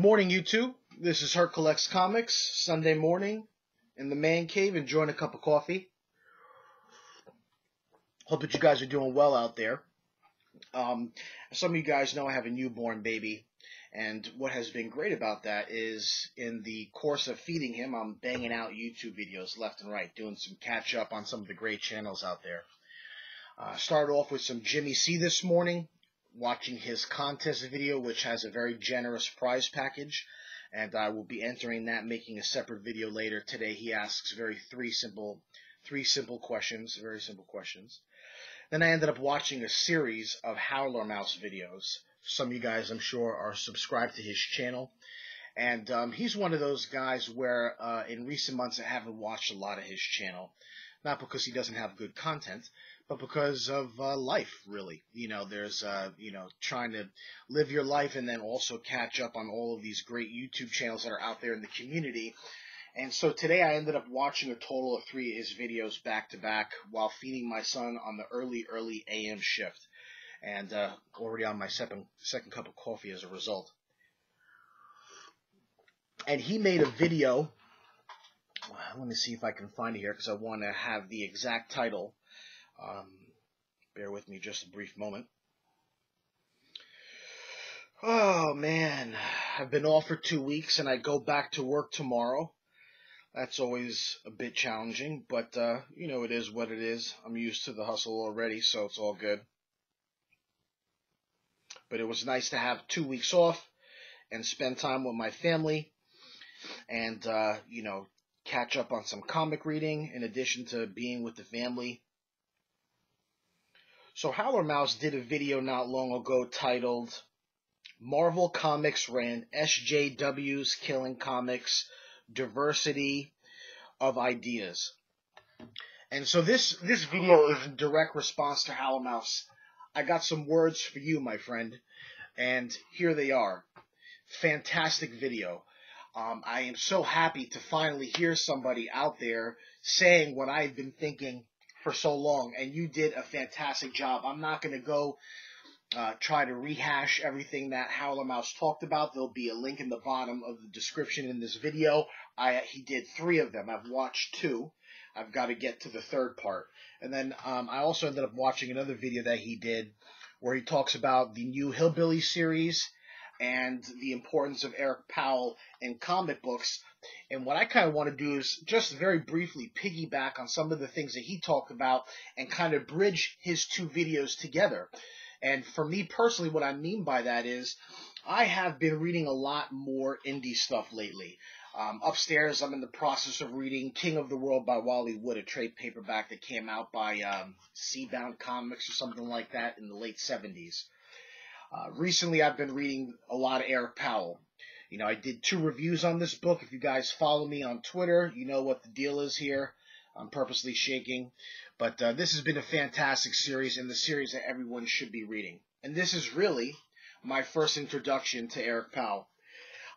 Good morning, YouTube. This is Hurt Collects Comics, Sunday morning in the man cave, enjoying a cup of coffee. Hope that you guys are doing well out there. Some of you guys know I have a newborn baby, and what has been great about that is in the course of feeding him, I'm banging out YouTube videos left and right, doing some catch up on some of the great channels out there. Started off with some Jimmy C this morning, watching his contest video, which has a very generous prize package, and I will be entering that, making a separate video later. Today he asks three simple questions, very simple questions. Then I ended up watching a series of Howlermouse videos. Some of you guys, I'm sure, are subscribed to his channel, and he's one of those guys where in recent months I haven't watched a lot of his channel, not because he doesn't have good content, but because of life, really. You know, there's, trying to live your life and then also catch up on all of these great YouTube channels that are out there in the community. And so today I ended up watching a total of 3 of his videos back to back while feeding my son on the early AM shift. And already on my second cup of coffee as a result. And he made a video. Let me see if I can find it here because I want to have the exact title. Bear with me just a brief moment. Oh man, I've been off for 2 weeks and I go back to work tomorrow. That's always a bit challenging, but it is what it is. I'm used to the hustle already, so it's all good. But it was nice to have 2 weeks off and spend time with my family and catch up on some comic reading in addition to being with the family. So Howlermouse did a video not long ago titled Marvel Comics Rant, SJW's Killing Comics, Diversity of Ideas. And so this video is in direct response to Howlermouse. I got some words for you, my friend, and here they are. Fantastic video. I am so happy to finally hear somebody out there saying what I've been thinking for so long, and you did a fantastic job. I'm not going to go try to rehash everything that Howlermouse talked about. There'll be a link in the bottom of the description in this video. He did 3 of them. I've watched 2. I've got to get to the 3rd part. And then I also ended up watching another video that he did where he talks about the new Hillbilly series and the importance of Eric Powell in comic books. And what I kind of want to do is just very briefly piggyback on some of the things that he talked about and kind of bridge his 2 videos together. And for me personally, what I mean by that is I have been reading a lot more indie stuff lately. Upstairs, I'm in the process of reading King of the World by Wally Wood, a trade paperback that came out by Seabound Comics or something like that in the late 70s. Recently, I've been reading a lot of Eric Powell. I did 2 reviews on this book. If you guys follow me on Twitter, you know what the deal is here. I'm purposely shaking. But this has been a fantastic series, and the series that everyone should be reading. And this is really my first introduction to Eric Powell.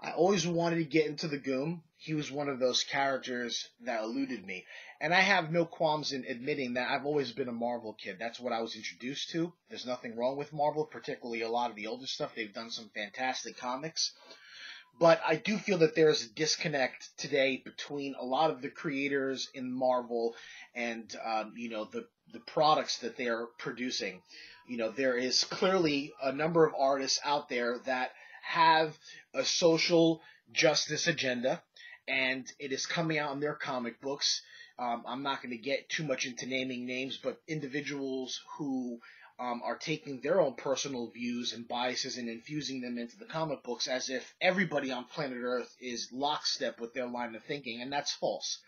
I always wanted to get into the Goom. He was one of those characters that eluded me. And I have no qualms in admitting that I've always been a Marvel kid. That's what I was introduced to. There's nothing wrong with Marvel, particularly a lot of the older stuff. They've done some fantastic comics. But I do feel that there is a disconnect today between a lot of the creators in Marvel and, the products that they are producing. There is clearly a number of artists out there that have a social justice agenda, and it is coming out in their comic books. I'm not going to get too much into naming names, but individuals who are taking their own personal views and biases and infusing them into the comic books as if everybody on planet Earth is lockstep with their line of thinking, and that's false.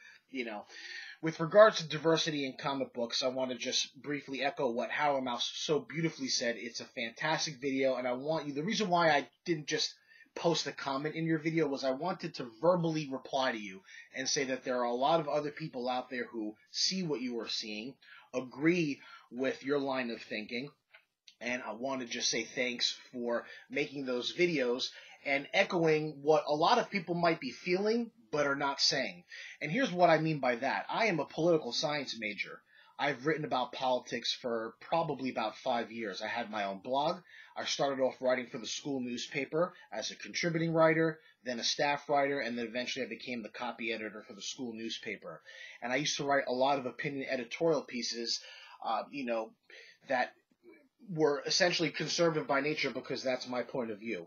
With regards to diversity in comic books, I want to just briefly echo what Howlermouse so beautifully said. It's a fantastic video, and the reason why I didn't just post a comment in your video was I wanted to verbally reply to you and say that there are a lot of other people out there who see what you are seeing, agree with your line of thinking, and I want to just say thanks for making those videos and echoing what a lot of people might be feeling but are not saying. And here's what I mean by that. I am a political science major. I've written about politics for probably about 5 years. I had my own blog. I started off writing for the school newspaper as a contributing writer. then a staff writer, and then eventually I became the copy editor for the school newspaper. And I used to write a lot of opinion editorial pieces, that were essentially conservative by nature because that's my point of view.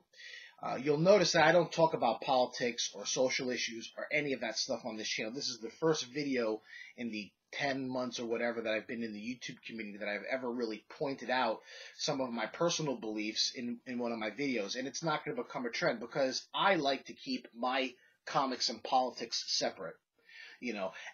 You'll notice that I don't talk about politics or social issues or any of that stuff on this channel. This is the first video in the 10 months or whatever that I've been in the YouTube community that I've ever really pointed out some of my personal beliefs in one of my videos. And it's not going to become a trend because I like to keep my comics and politics separate.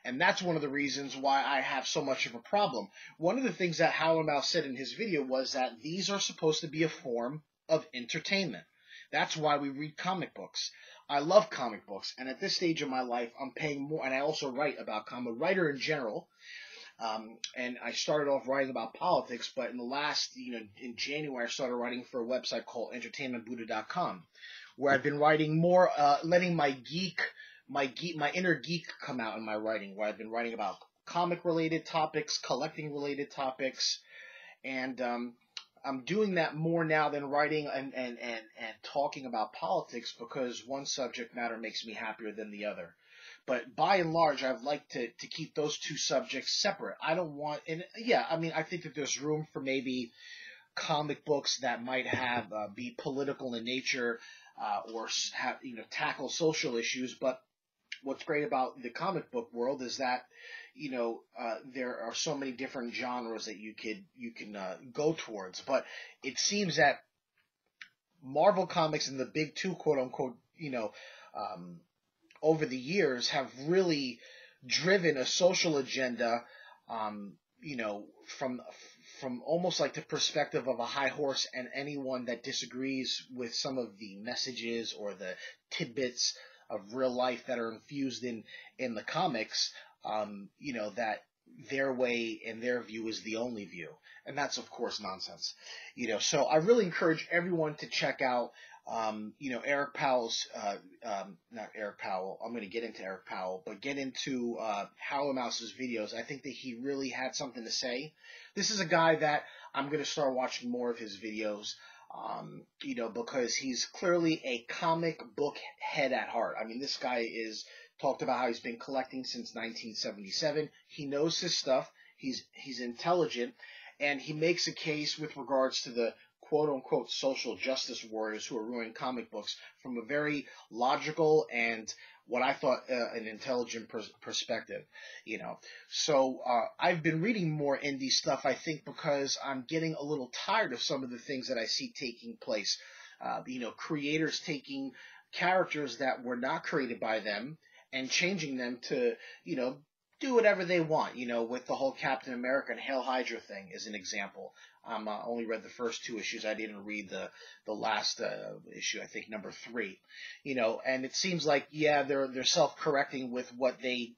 And that's one of the reasons why I have so much of a problem. One of the things that Howlermouse said in his video was that these are supposed to be a form of entertainment. That's why we read comic books. I love comic books, and at this stage of my life, I'm paying more, and I also write about I'm a writer in general, and I started off writing about politics, but in the last, in January, I started writing for a website called entertainmentbuddha.com, where I've been writing more, letting my inner geek come out in my writing, where I've been writing about comic-related topics, collecting-related topics, and I'm doing that more now than writing and talking about politics because one subject matter makes me happier than the other. But by and large, I'd like to keep those two subjects separate. I don't want, and yeah, I mean, I think that there's room for maybe comic books that might have be political in nature or have tackle social issues. But what's great about the comic book world is that there are so many different genres that you can go towards. But it seems that Marvel Comics and the big two, quote unquote, over the years have really driven a social agenda, from almost like the perspective of a high horse, and anyone that disagrees with some of the messages or the tidbits of real life that are infused in the comics, that their way and their view is the only view. And that's, of course, nonsense. So I really encourage everyone to check out, Eric Powell's, not Eric Powell, I'm going to get into Eric Powell, but get into Howlermouse's videos. I think that he really had something to say. This is a guy that I'm going to start watching more of his videos. Because he's clearly a comic book head at heart. I mean, this guy is talked about how he's been collecting since 1977. He knows his stuff. He's intelligent, and he makes a case with regards to the quote-unquote social justice warriors who are ruining comic books from a very logical and what I thought an intelligent perspective, So I've been reading more indie stuff, I think, because I'm getting a little tired of some of the things that I see taking place. Creators taking characters that were not created by them and changing them to, do whatever they want, with the whole Captain America and Hail Hydra thing as an example. I only read the first 2 issues. I didn't read the last issue, I think number 3. And it seems like, yeah, they're self-correcting with what they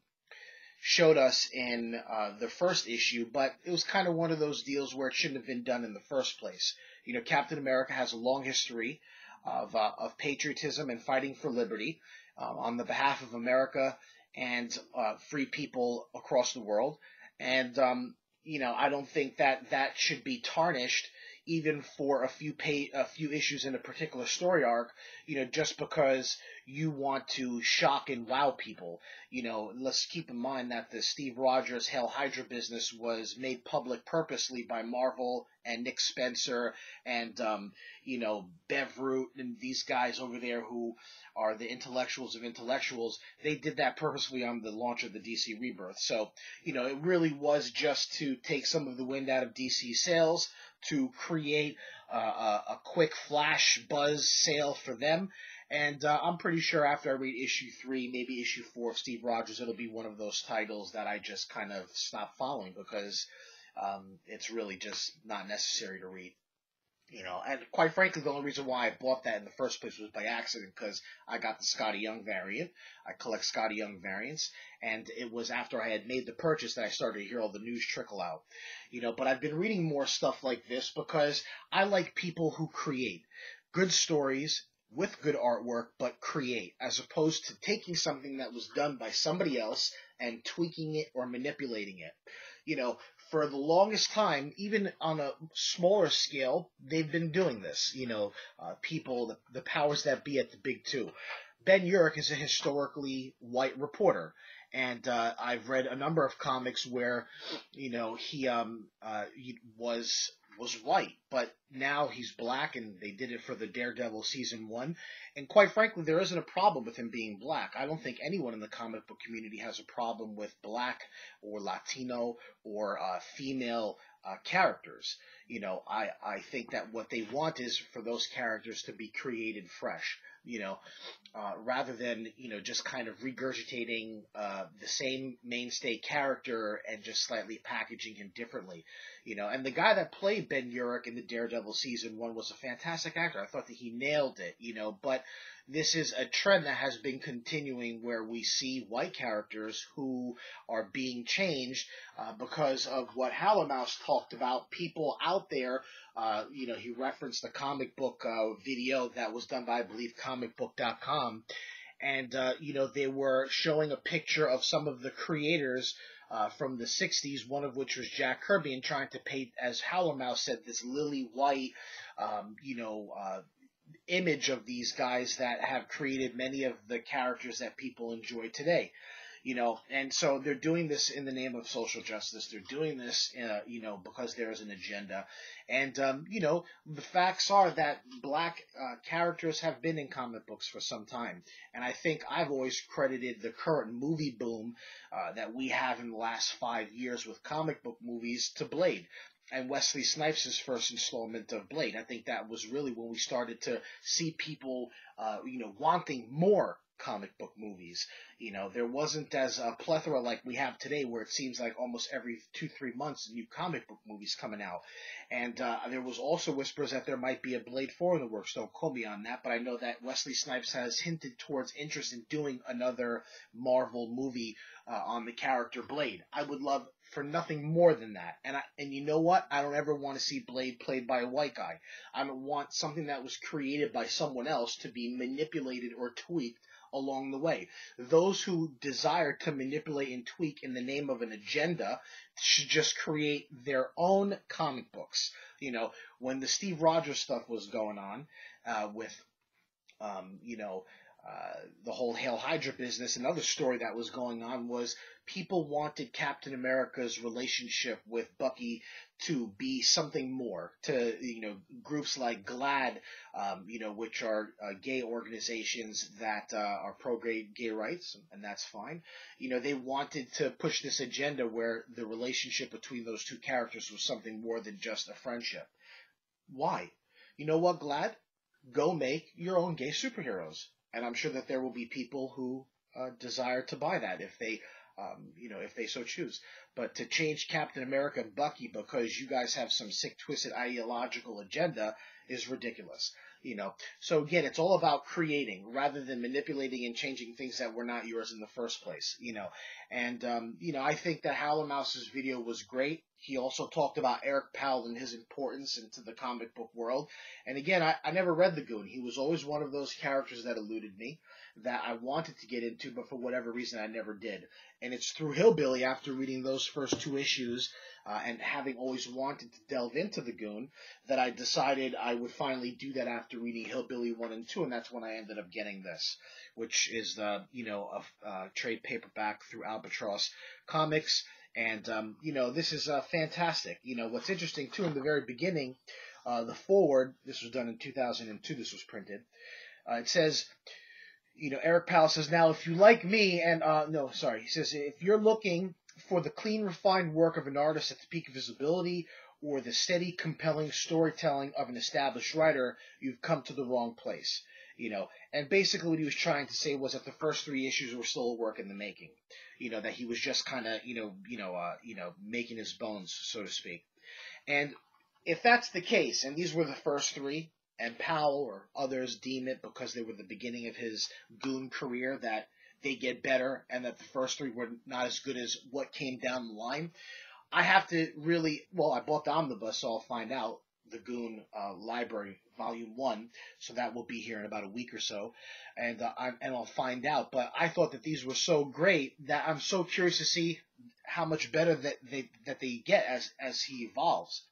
showed us in the first issue, but it was kind of one of those deals where it shouldn't have been done in the first place. Captain America has a long history of patriotism and fighting for liberty on the behalf of America and free people across the world. And I don't think that should be tarnished even for a few issues in a particular story arc, just because you want to shock and wow people. Let's keep in mind that the Steve Rogers Hail Hydra business was made public purposely by Marvel and Nick Spencer and, Bev Root and these guys over there who are the intellectuals of intellectuals. They did that purposely on the launch of the DC Rebirth. So, it really was just to take some of the wind out of DC sales, to create a quick flash buzz sale for them. And I'm pretty sure after I read issue 3, maybe issue 4 of Steve Rogers, it'll be one of those titles that I just kind of stop following because it's really just not necessary to read. And quite frankly, the only reason why I bought that in the first place was by accident, because I got the Scotty Young variant. I collect Scotty Young variants, and it was after I had made the purchase that I started to hear all the news trickle out. But I've been reading more stuff like this because I like people who create good stories with good artwork, but create, as opposed to taking something that was done by somebody else and tweaking it or manipulating it. For the longest time, even on a smaller scale, they've been doing this. People, the powers that be at the big 2. Ben Urich is a historically white reporter, and I've read a number of comics where, he was white, but now he's black, and they did it for the Daredevil season 1. And quite frankly, there isn't a problem with him being black. I don't think anyone in the comic book community has a problem with black or Latino or female characters. I think that what they want is for those characters to be created fresh, rather than, just kind of regurgitating the same mainstay character and just slightly packaging him differently. And the guy that played Ben Urich in the Daredevil season 1 was a fantastic actor. I thought that he nailed it, but this is a trend that has been continuing where we see white characters who are being changed because of what Howlermouse talked about. People out there, he referenced the comic book video that was done by, I believe, comicbook.com. And, they were showing a picture of some of the creators from the 60s, one of which was Jack Kirby, and trying to paint, as Howlermouse said, this lily white, image of these guys that have created many of the characters that people enjoy today. And so they're doing this in the name of social justice. They're doing this, because there is an agenda. And, the facts are that black characters have been in comic books for some time. And I think I've always credited the current movie boom that we have in the last 5 years with comic book movies to Blade and Wesley Snipes' first installment of Blade. I think that was really when we started to see people, wanting more comic book movies. There wasn't as a plethora like we have today, where it seems like almost every 2-3 months new comic book movies coming out. And there was also whispers that there might be a Blade 4 in the works. Don't quote me on that, but I know that Wesley Snipes has hinted towards interest in doing another Marvel movie on the character Blade. I would love for nothing more than that. And you know what? I don't ever want to see Blade played by a white guy. I don't want something that was created by someone else to be manipulated or tweaked along the way. Those who desire to manipulate and tweak in the name of an agenda should just create their own comic books. When the Steve Rogers stuff was going on with, the whole Hail Hydra business, another story that was going on was people wanted Captain America's relationship with Bucky to be something more, to, groups like GLAAD, which are gay organizations that are pro-gay rights, and that's fine. They wanted to push this agenda where the relationship between those two characters was something more than just a friendship. Why? You know what, GLAAD? Go make your own gay superheroes. And I'm sure that there will be people who desire to buy that if they, if they so choose. But to change Captain America and Bucky because you guys have some sick, twisted ideological agenda is ridiculous. So again, it's all about creating rather than manipulating and changing things that were not yours in the first place. And I think that Howlermouse's video was great. He also talked about Eric Powell and his importance into the comic book world. And again, I never read The Goon. He was always one of those characters that eluded me, that I wanted to get into, but for whatever reason I never did. And it's through Hillbilly, after reading those first 2 issues and having always wanted to delve into The Goon, that I decided I would finally do that after reading Hillbilly 1 and 2, and that's when I ended up getting this, which is a trade paperback through Albatross Comics. And, this is fantastic. What's interesting, too, in the very beginning, the foreword, this was done in 2002, this was printed, it says, Eric Powell says, now, if you like me, he says, if you're looking for the clean, refined work of an artist at the peak of his ability, or the steady, compelling storytelling of an established writer, you've come to the wrong place. And basically what he was trying to say was that the first 3 issues were still a work in the making. That he was just kind of, making his bones, so to speak. And if that's the case, and these were the first 3, and Powell or others deem it because they were the beginning of his Goon career that they get better, and that the first 3 were not as good as what came down the line, I have to really, I bought the omnibus, so I'll find out. The Goon Library Volume 1, so that will be here in about a week or so, and I'll find out. But I thought that these were so great that I'm so curious to see how much better that they get as he evolves.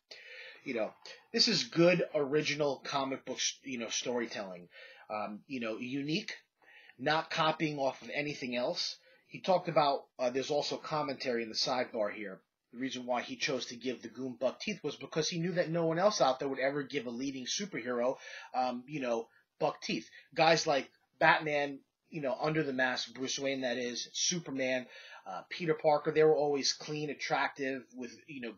This is good original comic book storytelling. Unique. not copying off of anything else. He talked about, there's also commentary in the sidebar here. The reason why he chose to give the goon buck teeth was because he knew that no one else out there would ever give a leading superhero, buck teeth. Guys like Batman, under the mask, Bruce Wayne, that is, Superman, Peter Parker, they were always clean, attractive, with,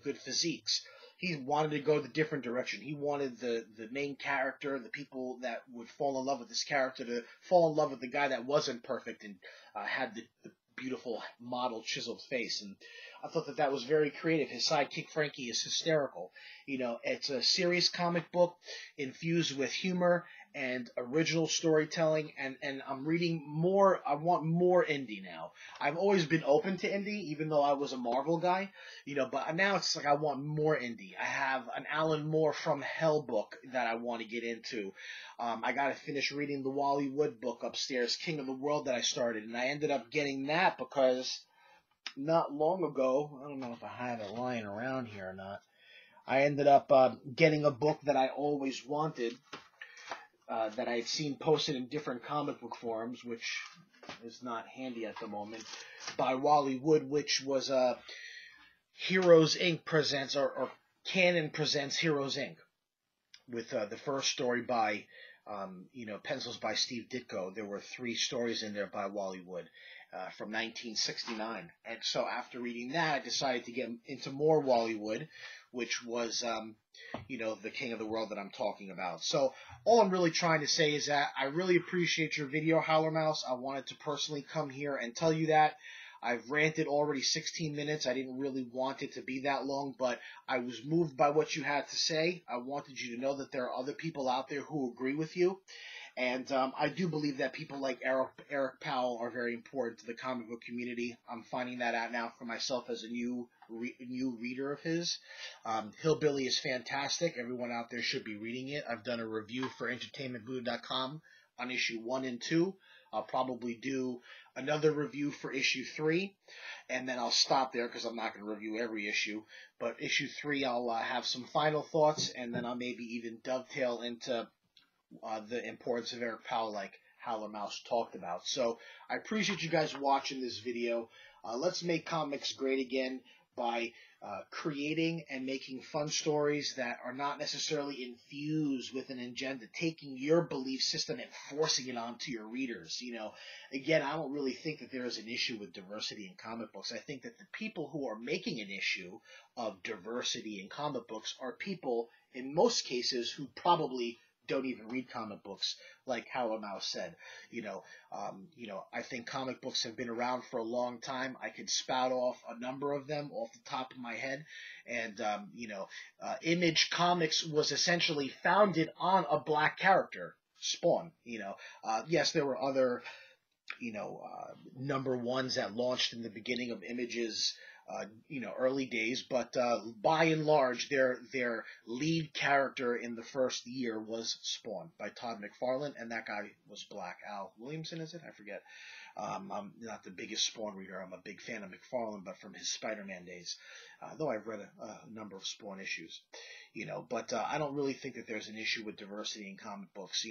good physiques. He wanted to go the different direction. He wanted the main character, the people that would fall in love with this character, to fall in love with the guy that wasn't perfect and had the beautiful model chiseled face. And I thought that was very creative. His sidekick Frankie is hysterical. It's a serious comic book infused with humor and original storytelling, and I'm reading more. I want more indie now. I've always been open to indie, even though I was a Marvel guy, but now it's like I want more indie. I have an Alan Moore from Hell book that I want to get into. I got to finish reading the Wally Wood book upstairs, King of the World, that I started, and I ended up getting that because not long ago, I don't know if I have it lying around here or not, I ended up getting a book that I always wanted, that I had seen posted in different comic book forums, which is not handy at the moment, by Wally Wood, which was Heroes Inc. presents, or Canon presents Heroes Inc., with the first story by, pencils by Steve Ditko. There were 3 stories in there by Wally Wood from 1969. And so after reading that, I decided to get into more Wally Wood, which was, the King of the World that I'm talking about. So all I'm really trying to say is that I really appreciate your video, Howlermouse. I wanted to personally come here and tell you that. I've ranted already 16 minutes. I didn't really want it to be that long, but I was moved by what you had to say. I wanted you to know that there are other people out there who agree with you. And I do believe that people like Eric Powell are very important to the comic book community. I'm finding that out now for myself as a new reader of his. Hillbilly is fantastic. Everyone out there should be reading it. I've done a review for entertainmentbuddha.com on issue 1 and 2. I'll probably do another review for issue 3, and then I'll stop there because I'm not going to review every issue. But issue 3, I'll have some final thoughts, and then I'll maybe even dovetail into the importance of Eric Powell, like Howlermouse talked about. So I appreciate you guys watching this video. Let's make comics great again by creating and making fun stories that are not necessarily infused with an agenda, taking your belief system and forcing it onto your readers. Again, I don't really think that there is an issue with diversity in comic books. I think that the people who are making an issue of diversity in comic books are people, in most cases, who probably don't even read comic books, like Howlermouse said. I think comic books have been around for a long time. I could spout off a number of them off the top of my head. And, Image Comics was essentially founded on a black character, Spawn. Yes, there were other, number ones that launched in the beginning of Image's early days, but by and large, their lead character in the first year was Spawn by Todd McFarlane, and that guy was black. Al Williamson, is it? I forget. I'm not the biggest Spawn reader. I'm a big fan of McFarlane, but from his Spider-Man days, though I've read a number of Spawn issues, but I don't really think that there's an issue with diversity in comic books.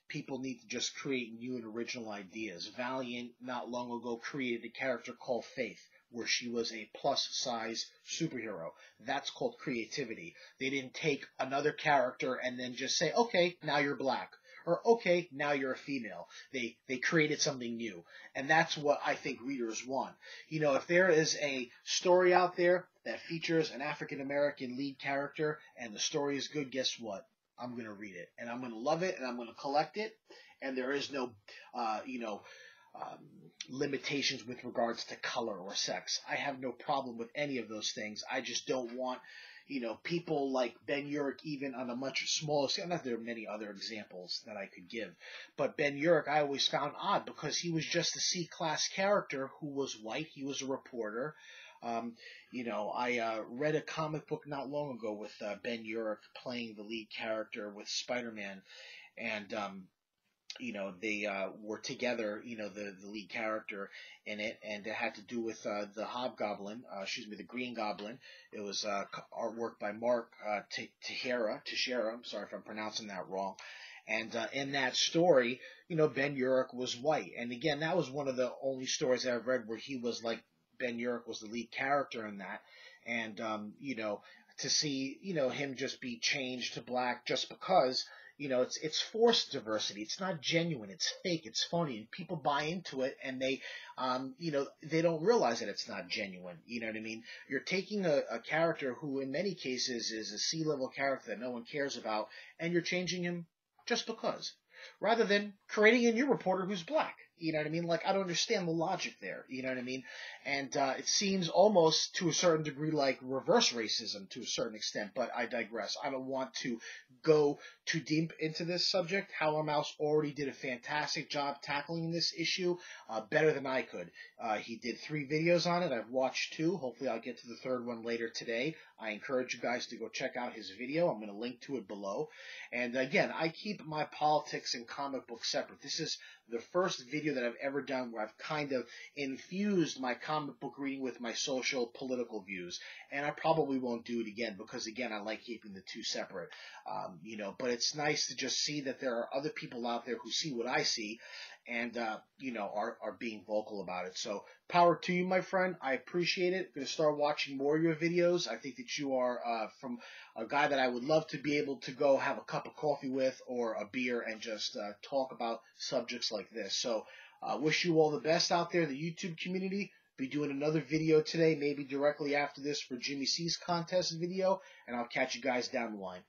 People need to just create new and original ideas. Valiant, not long ago, created a character called Faith, where she was a plus-size superhero. That's called creativity. They didn't take another character and then just say, okay, now you're black, or okay, now you're a female. They created something new, and that's what I think readers want. If there is a story out there that features an African-American lead character and the story is good, guess what? I'm going to read it, and I'm going to love it, and I'm going to collect it, and there is no, limitations with regards to color or sex. I have no problem with any of those things. I just don't want, people like Ben Urich, even on a much smaller scale. Not that there are many other examples that I could give, but Ben Urich I always found odd because he was just a C-class character who was white. He was a reporter. I read a comic book not long ago with Ben Urich playing the lead character with Spider-Man, and they were together, the lead character in it, and it had to do with the Hobgoblin, the Green Goblin. It was artwork by Mark Teixeira. I'm sorry if I'm pronouncing that wrong. And in that story, Ben Urich was white. And again, that was one of the only stories that I've read where he was like, Ben Urich was the lead character in that. And, to see, him just be changed to black just because, it's forced diversity. It's not genuine. It's fake. It's phony. And people buy into it, and they don't realize that it's not genuine. You know what I mean? You're taking a character who, in many cases, is a C-level character that no one cares about, and you're changing him just because, rather than creating a new reporter who's black. You know what I mean? Like, I don't understand the logic there. You know what I mean? And it seems almost to a certain degree like reverse racism to a certain extent, but I digress. I don't want to go too deep into this subject. Howlermouse already did a fantastic job tackling this issue, better than I could. He did 3 videos on it. I've watched 2. Hopefully I'll get to the 3rd one later today. I encourage you guys to go check out his video. I'm going to link to it below. And again, I keep my politics and comic books separate. This is the first video that I've ever done where I've kind of infused my comic book reading with my social political views. And I probably won't do it again because, again, I like keeping the 2 separate. But it's nice to just see that there are other people out there who see what I see and, are being vocal about it. So power to you, my friend. I appreciate it. I'm going to start watching more of your videos. I think that you are from a guy that I would love to be able to go have a cup of coffee with or a beer and just talk about subjects like this. So wish you all the best out there in the YouTube community. Be doing another video today, maybe directly after this for Jimmy C's contest video, and I'll catch you guys down the line.